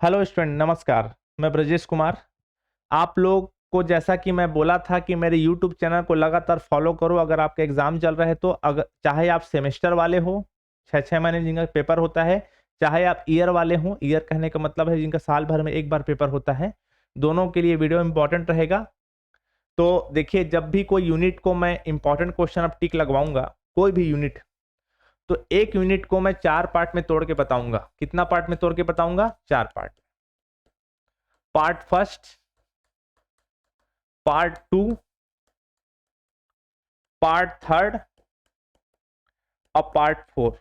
Hello student, नमस्कार। मैं ब्रजेश कुमार। आप लोग को जैसा कि मैं बोला था कि मेरे यूट्यूब चैनल को लगातार फॉलो करो। अगर आपके एग्जाम चल रहे हैं तो अगर चाहे आप सेमेस्टर वाले हो, 6 6 महीने जिनका पेपर होता है, चाहे आप ईयर वाले हो, ईयर कहने का मतलब है जिनका साल भर में एक बार पेपर होता है, दोनों के लिए वीडियो इंपॉर्टेंट रहेगा। तो देखिए, जब भी कोई यूनिट को मैं इंपॉर्टेंट क्वेश्चन अब टिक लगवाऊंगा, कोई भी यूनिट, तो एक यूनिट को मैं 4 पार्ट में तोड़ के बताऊंगा। कितना पार्ट में तोड़ के बताऊंगा? 4 part. Part first, part two, part third और पार्ट फोर।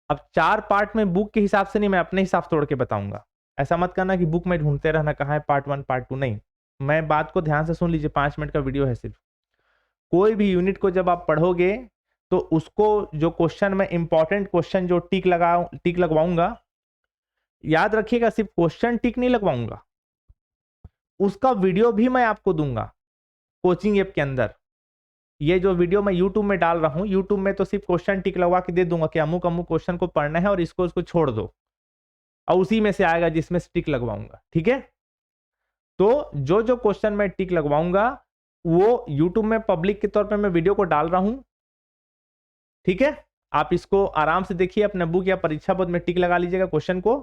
अब 4 पार्ट में बुक के हिसाब से नहीं, मैं अपने हिसाब से तोड़ के बताऊंगा। ऐसा मत करना कि बुक में ढूंढते रहना कहाँ है पार्ट 1 पार्ट 2, नहीं। मैं बात को ध्यान से सुन लीजिए, 5 मिनट का वीडियो है सिर्फ। कोई भी यूनिट को जब आप पढ़ोगे तो उसको जो क्वेश्चन में इंपॉर्टेंट क्वेश्चन जो टिक लगवाऊंगा, याद रखिएगा, सिर्फ क्वेश्चन टिक नहीं लगवाऊंगा, उसका वीडियो भी मैं आपको दूंगा कोचिंग ऐप के अंदर। ये जो वीडियो मैं यूट्यूब में डाल रहा हूं, यूट्यूब में तो सिर्फ क्वेश्चन टिक लगवा के दे दूंगा कि अमुक अमुक क्वेश्चन को पढ़ना है और इसको उसको छोड़ दो, और उसी में से आएगा जिसमें टिक लगवाऊंगा। ठीक है? तो जो जो क्वेश्चन मैं टिक लगवाऊंगा वो यूट्यूब में पब्लिक के तौर पे मैं वीडियो को डाल रहा हूं। ठीक है? आप इसको आराम से देखिए, अपने बुक या परीक्षा बोर्ड में टिक लगा लीजिएगा क्वेश्चन को।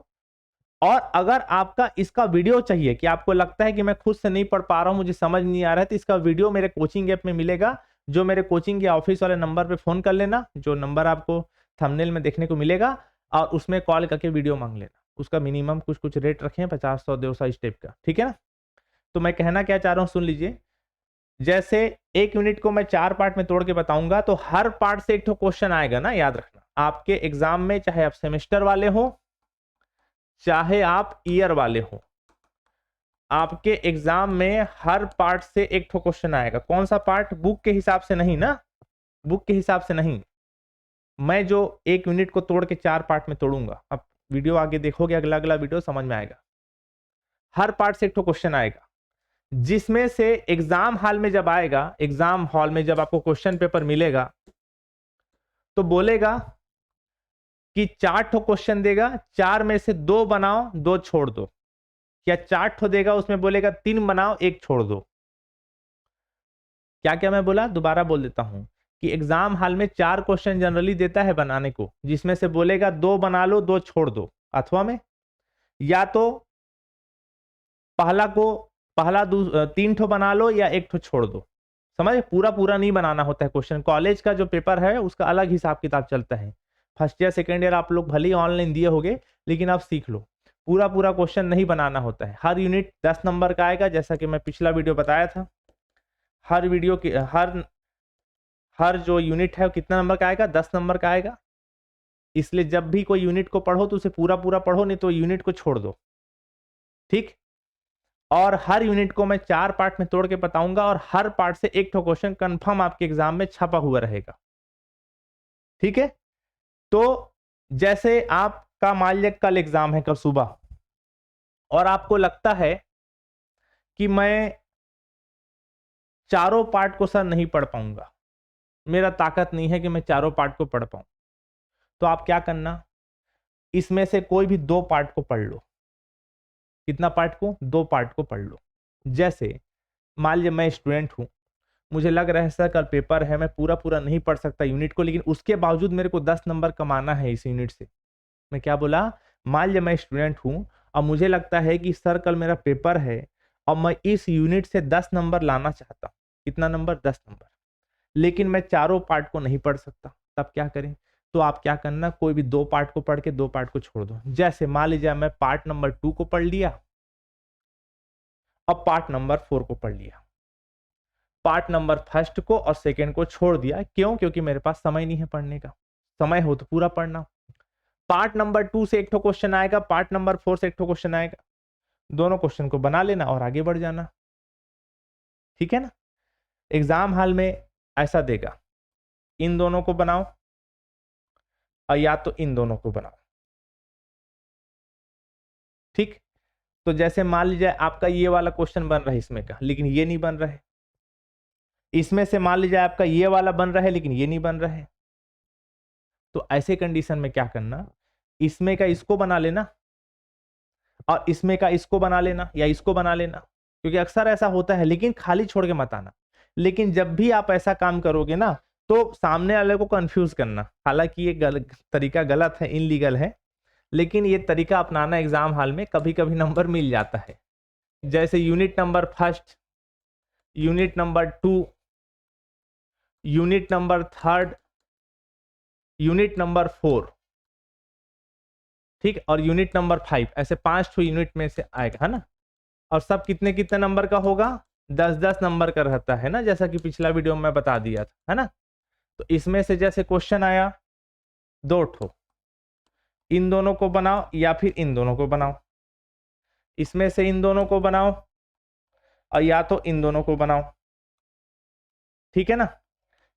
और अगर आपका इसका वीडियो चाहिए कि आपको लगता है कि मैं खुद से नहीं पढ़ पा रहा हूं, मुझे समझ नहीं आ रहा है, तो इसका वीडियो मेरे कोचिंग ऐप में मिलेगा। जो मेरे कोचिंग के ऑफिस वाले नंबर पे फोन कर लेना, जो नंबर आपको थंबनेल में देखने को मिलेगा, और उसमें कॉल करके वीडियो मांग लेना। उसका मिनिमम कुछ कुछ रेट रखे हैं, 50 100 200 इस टाइप का। ठीक है ना? तो मैं कहना क्या चाह रहा हूं, सुन लीजिए। जैसे एक यूनिट को मैं 4 पार्ट में तोड़ के बताऊंगा, तो हर पार्ट से एक तो क्वेश्चन आएगा ना, याद रखना। आपके एग्जाम में चाहे आप सेमेस्टर वाले हो, चाहे आप ईयर वाले हो, आपके एग्जाम में हर पार्ट से एक तो क्वेश्चन आएगा। कौन सा पार्ट? बुक के हिसाब से नहीं ना, बुक के हिसाब से नहीं। मैं जो एक यूनिट को तोड़ के 4 पार्ट में तोड़ूंगा, अब वीडियो आगे देखोगे, अगला अगला वीडियो समझ में आएगा। हर पार्ट से एक तो क्वेश्चन आएगा, जिसमें से एग्जाम हॉल में जब आएगा, एग्जाम हॉल में जब आपको क्वेश्चन पेपर मिलेगा, तो बोलेगा कि 4 क्वेश्चन देगा, 4 में से 2 बनाओ, 2 छोड़ दो। या 4 देगा, उसमें बोलेगा 3 बनाओ, 1 छोड़ दो। क्या क्या मैं बोला? दोबारा बोल देता हूं कि एग्जाम हॉल में 4 क्वेश्चन जनरली देता है बनाने को, जिसमें से बोलेगा 2 बना लो, 2 छोड़ दो। अथवा में या तो पहला 3 ठो बना लो या 1 ठो छोड़ दो। समझ? पूरा पूरा नहीं बनाना होता है क्वेश्चन। कॉलेज का जो पेपर है उसका अलग हिसाब किताब चलता है। फर्स्ट ईयर सेकेंड ईयर आप लोग भले ही ऑनलाइन दिए होगे, लेकिन आप सीख लो, पूरा पूरा क्वेश्चन नहीं बनाना होता है। हर यूनिट 10 नंबर का आएगा, जैसा कि मैं पिछला वीडियो बताया था। हर वीडियो की हर जो यूनिट है वो कितना नंबर का आएगा? 10 नंबर का आएगा। इसलिए जब भी कोई यूनिट को पढ़ो तो उसे पूरा पूरा पढ़ो, नहीं तो यूनिट को छोड़ दो। ठीक? और हर यूनिट को मैं 4 पार्ट में तोड़ के बताऊंगा, और हर पार्ट से एक तो क्वेश्चन कंफर्म आपके एग्जाम में छपा हुआ रहेगा। ठीक है? तो जैसे आपका मान लीजिए कल एग्जाम है, कल सुबह, और आपको लगता है कि मैं चारों पार्ट को सर नहीं पढ़ पाऊंगा, मेरा ताकत नहीं है कि मैं चारों पार्ट को पढ़ पाऊं, तो आप क्या करना, इसमें से कोई भी 2 पार्ट को पढ़ लो। कितना पार्ट को? 2 पार्ट को पढ़ लो। जैसे मान लीजिए मैं स्टूडेंट हूं, मुझे लग रहा है सर कल पेपर है, मैं पूरा पूरा नहीं पढ़ सकता यूनिट को, लेकिन उसके बावजूद मेरे को 10 नंबर कमाना है इस यूनिट से। मैं क्या बोला? मान लीजिए मैं स्टूडेंट हूं और मुझे लगता है कि सर कल मेरा पेपर है और मैं इस यूनिट से 10 नंबर लाना चाहता हूं। कितना नंबर? 10 नंबर। लेकिन मैं चारों पार्ट को नहीं पढ़ सकता, तब क्या करें? तो आप क्या करना, कोई भी 2 पार्ट को पढ़ के 2 पार्ट को छोड़ दो। जैसे मान लीजिए मैं पार्ट नंबर 2 को पढ़ लिया, अब पार्ट नंबर 4 को पढ़ लिया, पार्ट नंबर फर्स्ट को और सेकेंड को छोड़ दिया। क्यों? क्योंकि मेरे पास समय नहीं है पढ़ने का। समय हो तो पूरा पढ़ना। पार्ट नंबर 2 से एक तो क्वेश्चन आएगा, पार्ट नंबर 4 से एक तो क्वेश्चन आएगा, दोनों क्वेश्चन को बना लेना और आगे बढ़ जाना। ठीक है ना? एग्जाम हॉल में ऐसा देगा, इन दोनों को बनाओ और या तो इन दोनों को बनाओ। ठीक? तो जैसे मान लीजिए आपका ये वाला क्वेश्चन बन रहा है इसमें का, लेकिन ये नहीं बन रहा है। इसमें से मान लीजिए आपका ये वाला बन रहा है, लेकिन ये नहीं बन रहा है। तो ऐसे कंडीशन में क्या करना, इसमें का इसको बना लेना और इसमें का इसको बना लेना या इसको बना लेना, क्योंकि अक्सर ऐसा होता है, लेकिन खाली छोड़ के मत आना। लेकिन जब भी आप ऐसा काम करोगे ना तो सामने वाले को कंफ्यूज करना, हालांकि ये तरीका गलत है, इनलीगल है, लेकिन ये तरीका अपनाना एग्जाम हॉल में, कभी कभी नंबर मिल जाता है। जैसे unit number first, unit number 2, unit number 3, unit number 4, ठीक, और यूनिट नंबर 5, ऐसे 5 यूनिट में से आएगा, है ना। और सब कितने कितने नंबर का होगा, 10-10 नंबर का रहता है ना, जैसा कि पिछला वीडियो में मैं बता दिया था, है ना। तो इसमें से जैसे क्वेश्चन आया 2 ठो, इन दोनों को बनाओ या फिर इन दोनों को बनाओ, इसमें से इन दोनों को बनाओ और या तो इन दोनों को बनाओ, ठीक है ना।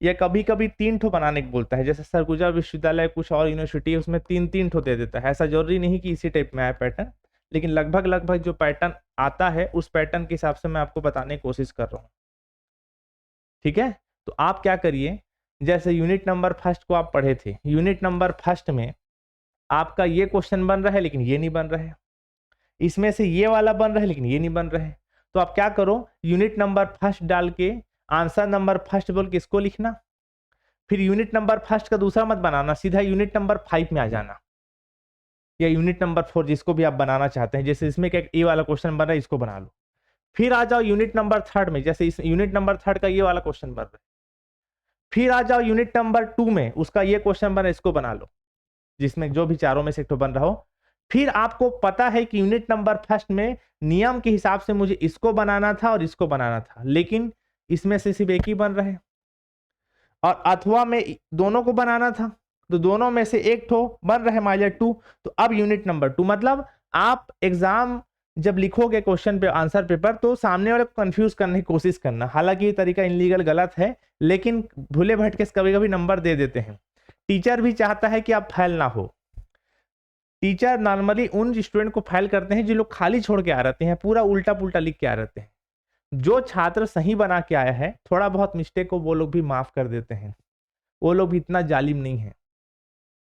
या कभी कभी 3 ठो बनाने को बोलता है, जैसे सरगुजा विश्वविद्यालय कुछ और यूनिवर्सिटी है उसमें 3-3 ठो दे देता है। ऐसा जरूरी नहीं कि इसी टाइप में आए पैटर्न, लेकिन लगभग जो पैटर्न आता है उस पैटर्न के हिसाब से मैं आपको बताने की कोशिश कर रहा हूँ, ठीक है। तो आप क्या करिए, जैसे यूनिट नंबर फर्स्ट को आप पढ़े थे, यूनिट नंबर फर्स्ट में आपका ये क्वेश्चन बन रहा है लेकिन ये नहीं बन रहा है, इसमें से ये वाला बन रहा है लेकिन ये नहीं बन रहा है। तो आप क्या करो, यूनिट नंबर फर्स्ट डाल के आंसर नंबर फर्स्ट बोल के इसको लिखना, फिर यूनिट नंबर फर्स्ट का दूसरा मत बनाना, सीधा यूनिट नंबर 5 में आ जाना, या यूनिट नंबर 4 जिसको भी आप बनाना चाहते हैं। जैसे इसमें क्या ए वाला क्वेश्चन बन रहा है, इसको बना लो, फिर आ जाओ यूनिट नंबर 3 में, जैसे इस यूनिट नंबर 3 का ये वाला क्वेश्चन बन रहा है, फिर आ जाओ यूनिट नंबर 2 में, उसका ये क्वेश्चन बन रहा है, इसको बना लो, जिसमें जो भी चारों में से एक तो बन रहा हो। फिर आपको पता है कि यूनिट नंबर फर्स्ट में नियम के हिसाब से मुझे इसको बनाना था और इसको बनाना था, लेकिन इसमें से सिर्फ एक ही बन रहा है, और अथवा में दोनों को बनाना था, तो दोनों में से एक ठो बन रहा है -2। तो अब यूनिट नंबर 2 मतलब आप एग्जाम जब लिखोगे क्वेश्चन पे आंसर पेपर, तो सामने वाले को कंफ्यूज करने की कोशिश करना। हालांकि ये तरीका इनलीगल गलत है, लेकिन भूले भटके कभी कभी नंबर दे देते हैं। टीचर भी चाहता है कि आप फेल ना हो। टीचर नॉर्मली उन स्टूडेंट को फेल करते हैं जो लोग खाली छोड़ के आ रहते हैं, पूरा उल्टा पुल्टा लिख के आ रहते हैं। जो छात्र सही बना के आया है, थोड़ा बहुत मिस्टेक को वो लोग भी माफ कर देते हैं, वो लोग भी इतना जालिम नहीं है।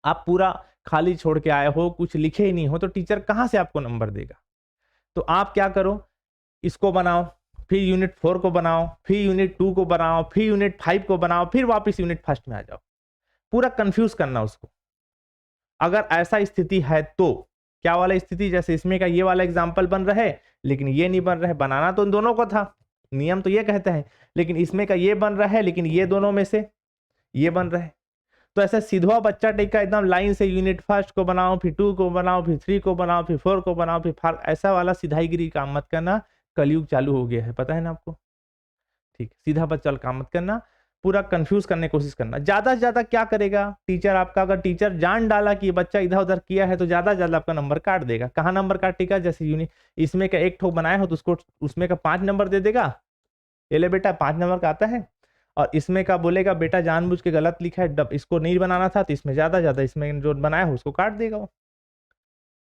आप पूरा खाली छोड़ के आए हो, कुछ लिखे ही नहीं हो, तो टीचर कहां से आपको नंबर देगा। तो आप क्या करो, इसको बनाओ, फिर यूनिट 4 को बनाओ, फिर यूनिट 2 को बनाओ, फिर यूनिट 5 को बनाओ, फिर वापस यूनिट फर्स्ट में आ जाओ, पूरा कंफ्यूज करना उसको। अगर ऐसा स्थिति है तो क्या वाला स्थिति, जैसे इसमें का ये वाला एग्जाम्पल बन रहा है लेकिन ये नहीं बन रहा है, बनाना तो इन दोनों को था, नियम तो ये कहते हैं, लेकिन इसमें का ये बन रहा है लेकिन ये दोनों में से ये बन रहा है। तो ऐसा सीधा बच्चा टेका एकदम लाइन से यूनिट फर्स्ट को बनाओ, फिर 2 को बनाओ, फिर 3 को बनाओ, फिर 4 को बनाओ, फिर 5, ऐसा वाला सीधाईगिरी काम मत करना। कलयुग चालू हो गया है, पता है ना आपको, ठीक। सीधा बच्चा काम मत करना, पूरा कंफ्यूज करने की कोशिश करना। ज्यादा से ज्यादा क्या करेगा टीचर आपका, अगर टीचर जान डाला कि बच्चा इधर उधर किया है तो ज्यादा से ज्यादा आपका नंबर काट देगा। कहाँ नंबर काटेगा, जैसे यूनिट इसमें का एक ठोक बनाया हो तो उसको उसमें का 5 नंबर दे देगा, ये ले बेटा 5 नंबर का आता है, और इसमें का बोलेगा बेटा जानबूझ के गलत लिखा है, इसको नहीं बनाना था, तो इसमें ज्यादा इसमें जो बनाया हो उसको काट देगा वो।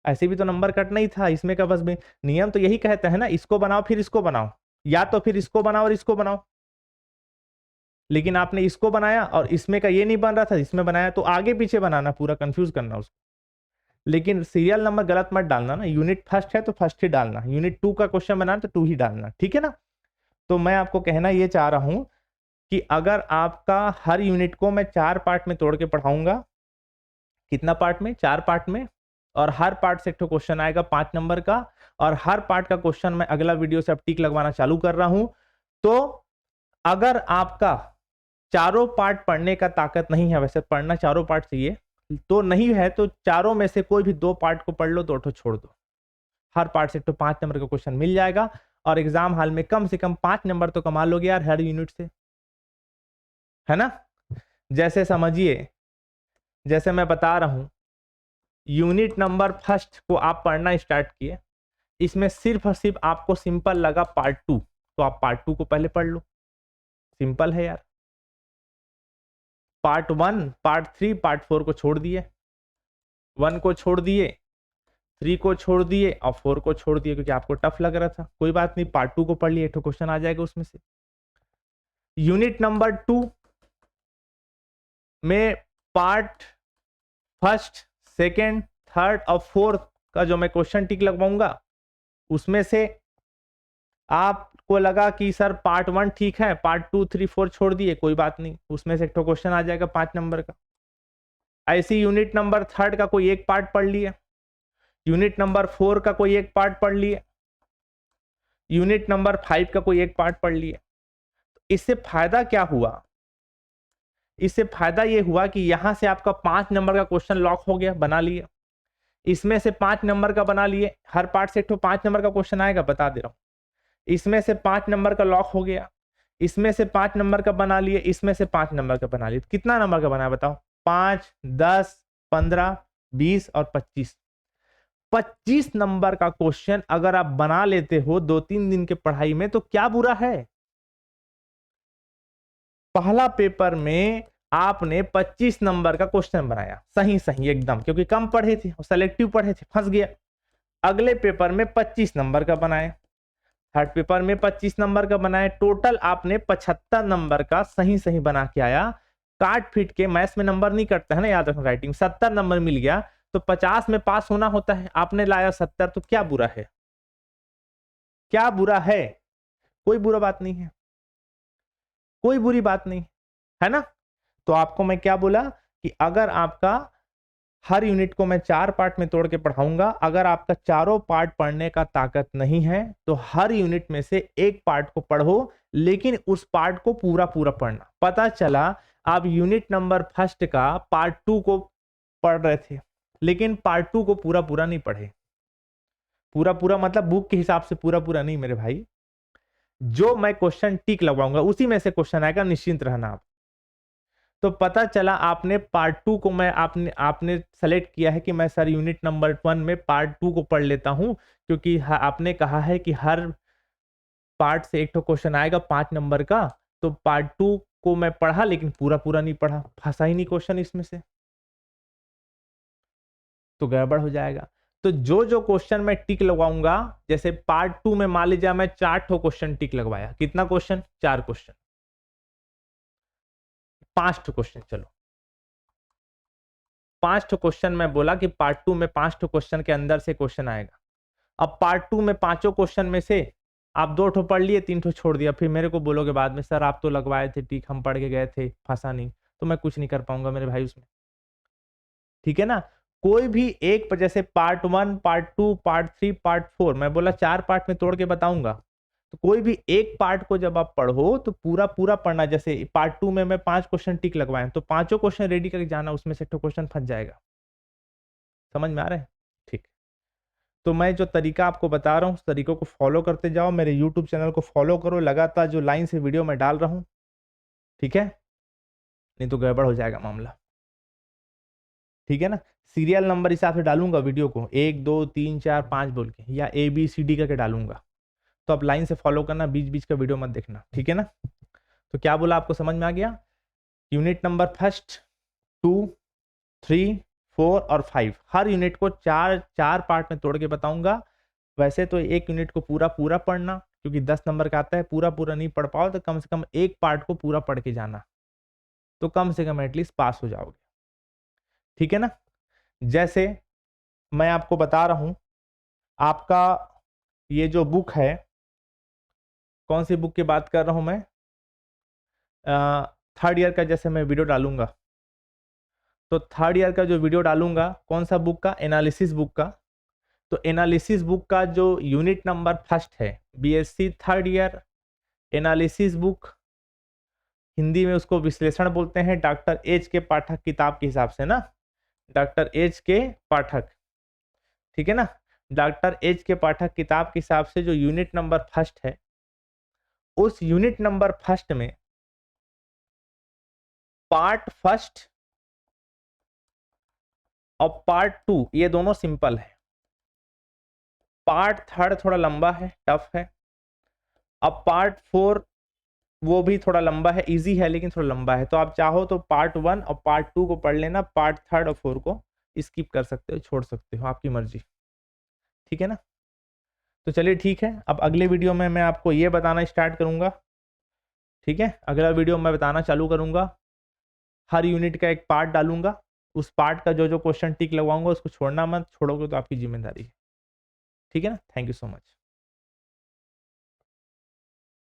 ऐसे भी तो नंबर कटना ही था इसमें का, बस में नियम तो यही कहता है ना, इसको बनाओ फिर इसको बनाओ, या तो फिर इसको बनाओ और इसको बनाओ। लेकिन आपने इसको बनाया और इसमें का ये नहीं बन रहा था, इसमें बनाया, तो आगे पीछे बनाना, पूरा कंफ्यूज करना उसको। लेकिन सीरियल नंबर गलत मत डालना ना, यूनिट फर्स्ट है तो फर्स्ट ही डालना, यूनिट 2 का क्वेश्चन बनाना तो 2 ही डालना, ठीक है ना। तो मैं आपको कहना ये चाह रहा हूं कि अगर आपका हर यूनिट को मैं 4 पार्ट में तोड़ के पढ़ाऊंगा, कितना पार्ट में, 4 पार्ट में, और हर पार्ट से एक क्वेश्चन आएगा 5 नंबर का, और हर पार्ट का क्वेश्चन मैं अगला वीडियो से अब टिक लगवाना चालू कर रहा हूं। तो अगर आपका चारों पार्ट पढ़ने का ताकत नहीं है, वैसे पढ़ना चारों पार्ट चाहिए, तो नहीं है तो चारों में से कोई भी 2 पार्ट को पढ़ लो, 2 ठो छोड़ दो, हर पार्ट से तो 5 नंबर का क्वेश्चन मिल जाएगा, और एग्जाम हॉल में कम से कम 5 नंबर तो कमा लोगे यार हर यूनिट से, है ना। जैसे समझिए, जैसे मैं बता रहा हूं, यूनिट नंबर फर्स्ट को आप पढ़ना स्टार्ट किए, इसमें सिर्फ और सिर्फ आपको सिंपल लगा पार्ट 2, तो आप पार्ट 2 को पहले पढ़ लो, सिंपल है यार। पार्ट 1, पार्ट 3, पार्ट 4 को छोड़ दिए, 1 को छोड़ दिए, 3 को छोड़ दिए और 4 को छोड़ दिए क्योंकि आपको टफ लग रहा था, कोई बात नहीं, पार्ट 2 को पढ़ लिए, एक तो क्वेश्चन आ जाएगा उसमें से। यूनिट नंबर 2 में पार्ट फर्स्ट, सेकेंड, थर्ड और फोर्थ का जो मैं क्वेश्चन टिक लगवाऊंगा उसमें से आपको लगा कि सर पार्ट 1 ठीक है, पार्ट 2 3 4 छोड़ दिए, कोई बात नहीं, उसमें से एक तो क्वेश्चन आ जाएगा 5 नंबर का। ऐसी यूनिट नंबर 3 का कोई एक पार्ट पढ़ लिया, यूनिट नंबर 4 का कोई एक पार्ट पढ़ लिया, यूनिट नंबर 5 का कोई एक पार्ट पढ़ लिया। इससे फायदा क्या हुआ? इससे फायदा ये हुआ कि यहां से आपका 5 नंबर का क्वेश्चन लॉक हो गया, बना लिया। इसमें से 5 नंबर का बना लिए, हर पार्ट से एक तो 5 नंबर का क्वेश्चन आएगा, बता दे रहा हूं। इसमें से 5 नंबर का लॉक हो गया, इसमें से 5 नंबर का बना लिए, इसमें से 5 नंबर का बना लिए। कितना नंबर का बनाया बताओ? 5, 10, 15, 20 और 25। 25 नंबर का क्वेश्चन अगर आप बना लेते हो 2-3 दिन के पढ़ाई में तो क्या बुरा है? पहला पेपर में आपने 25 नंबर का क्वेश्चन बनाया, सही सही एकदम, क्योंकि कम पढ़े थे और सेलेक्टिव पढ़े थे, फंस गया। अगले पेपर में 25 नंबर का बनाए, थर्ड पेपर में 25 नंबर का बनाए, टोटल आपने 75 नंबर का सही सही बना के आया। काट फिट के, मैथ्स में नंबर नहीं कटता है ना, याद रखना, राइटिंग 70 नंबर मिल गया तो 50 में पास होना होता है, आपने लाया 70, तो क्या बुरा है? क्या बुरा है? कोई बुरा बात नहीं है, कोई बुरी बात नहीं है ना। तो आपको मैं क्या बोला कि अगर आपका हर यूनिट को मैं 4 पार्ट में तोड़ के पढ़ाऊंगा, अगर आपका चारों पार्ट पढ़ने का ताकत नहीं है तो हर यूनिट में से एक पार्ट को पढ़ो, लेकिन उस पार्ट को पूरा पूरा पढ़ना। पता चला आप यूनिट नंबर 1 का पार्ट 2 को पढ़ रहे थे, लेकिन पार्ट 2 को पूरा पूरा नहीं पढ़े। पूरा पूरा मतलब बुक के हिसाब से पूरा पूरा नहीं मेरे भाई, जो मैं क्वेश्चन टिक लगवाऊंगा उसी में से क्वेश्चन आएगा, निश्चिंत रहना आप। तो पता चला आपने पार्ट 2 को मैं आपने सेलेक्ट किया है कि मैं सर यूनिट नंबर 1 में पार्ट 2 को पढ़ लेता हूं, क्योंकि आपने कहा है कि हर पार्ट से एक तो क्वेश्चन आएगा 5 नंबर का, तो पार्ट 2 को मैं पढ़ा लेकिन पूरा पूरा नहीं पढ़ा, फंसा ही नहीं क्वेश्चन इसमें से, तो गड़बड़ हो जाएगा। तो जो जो क्वेश्चन मैं टिक लगवाऊंगा, जैसे पार्ट 2 में मान लीजिए मैं 4 ठो क्वेश्चन टिक लगवाया, कितना क्वेश्चन? 4 क्वेश्चन, 5 ठो क्वेश्चन, चलो 5 ठो क्वेश्चन मैं बोला कि पार्ट 2 में 5 ठो क्वेश्चन के अंदर से क्वेश्चन आएगा। अब पार्ट 2 में 5 क्वेश्चन में से आप 2 ठो पढ़ लिए, 3 ठो छोड़ दिया, फिर मेरे को बोलोगे बाद में सर आप तो लगवाए थे टिक, हम पढ़ के गए थे, फंसा नहीं, तो मैं कुछ नहीं कर पाऊंगा मेरे भाई उसमें, ठीक है ना। कोई भी एक, जैसे पार्ट 1, पार्ट 2, पार्ट 3, पार्ट 4, मैं बोला 4 पार्ट में तोड़ के बताऊंगा, तो कोई भी एक पार्ट को जब आप पढ़ो तो पूरा पूरा पढ़ना। जैसे पार्ट 2 में मैं 5 क्वेश्चन टिक लगवाए, तो 5 क्वेश्चन रेडी करके जाना, उसमें से एक क्वेश्चन फंस जाएगा। समझ में आ रहा है? ठीक। तो मैं जो तरीका आपको बता रहा हूँ उस तरीकों को फॉलो करते जाओ, मेरे यूट्यूब चैनल को फॉलो करो, लगातार जो लाइन से वीडियो मैं डाल रहा हूँ, ठीक है, नहीं तो गड़बड़ हो जाएगा मामला, ठीक है ना। सीरियल नंबर हिसाब से डालूंगा वीडियो को, 1 2 3 4 5 बोल के, या ABCD करके डालूंगा, तो आप लाइन से फॉलो करना, बीच बीच का वीडियो मत देखना, ठीक है ना। तो क्या बोला, आपको समझ में आ गया? यूनिट नंबर 1, 2, 3, 4 और 5, हर यूनिट को 4 पार्ट में तोड़ के बताऊंगा। वैसे तो एक यूनिट को पूरा पूरा पढ़ना, क्योंकि 10 नंबर का आता है, पूरा पूरा नहीं पढ़ पाओ तो कम से कम एक पार्ट को पूरा पढ़ के जाना, तो कम से कम एटलीस्ट पास हो जाओगे, ठीक है ना। जैसे मैं आपको बता रहा हूं, आपका ये जो बुक है, कौन सी बुक की बात कर रहा हूं मैं, 3rd ईयर का, जैसे मैं वीडियो डालूंगा, तो 3rd ईयर का जो वीडियो डालूंगा, कौन सा बुक का? एनालिसिस बुक का। तो एनालिसिस बुक का जो यूनिट नंबर 1 है, BSc 3rd year analysis book, Hindi में उसको विश्लेषण बोलते हैं, डॉक्टर एच के पाठक किताब के हिसाब से ना, डॉक्टर एच के पाठक, ठीक है ना, डॉक्टर एच के पाठक किताब के हिसाब से जो यूनिट नंबर 1 है, उस यूनिट नंबर 1 में पार्ट 1 और पार्ट 2 ये दोनों सिंपल है, पार्ट 3 थोड़ा लंबा है, टफ है। अब पार्ट 4 वो भी थोड़ा लंबा है, इजी है लेकिन थोड़ा लंबा है, तो आप चाहो तो पार्ट 1 और पार्ट 2 को पढ़ लेना, पार्ट 3 और 4 को स्किप कर सकते हो, छोड़ सकते हो, आपकी मर्जी, ठीक है ना। तो चलिए ठीक है, अब अगले वीडियो में मैं आपको ये बताना स्टार्ट करूंगा, ठीक है, अगला वीडियो मैं बताना चालू करूंगा, हर यूनिट का एक पार्ट डालूंगा, उस पार्ट का जो जो क्वेश्चन टिक लगवाऊंगा उसको छोड़ना मत, छोड़ोगे तो आपकी जिम्मेदारी है। ठीक है ना, थैंक यू सो मच।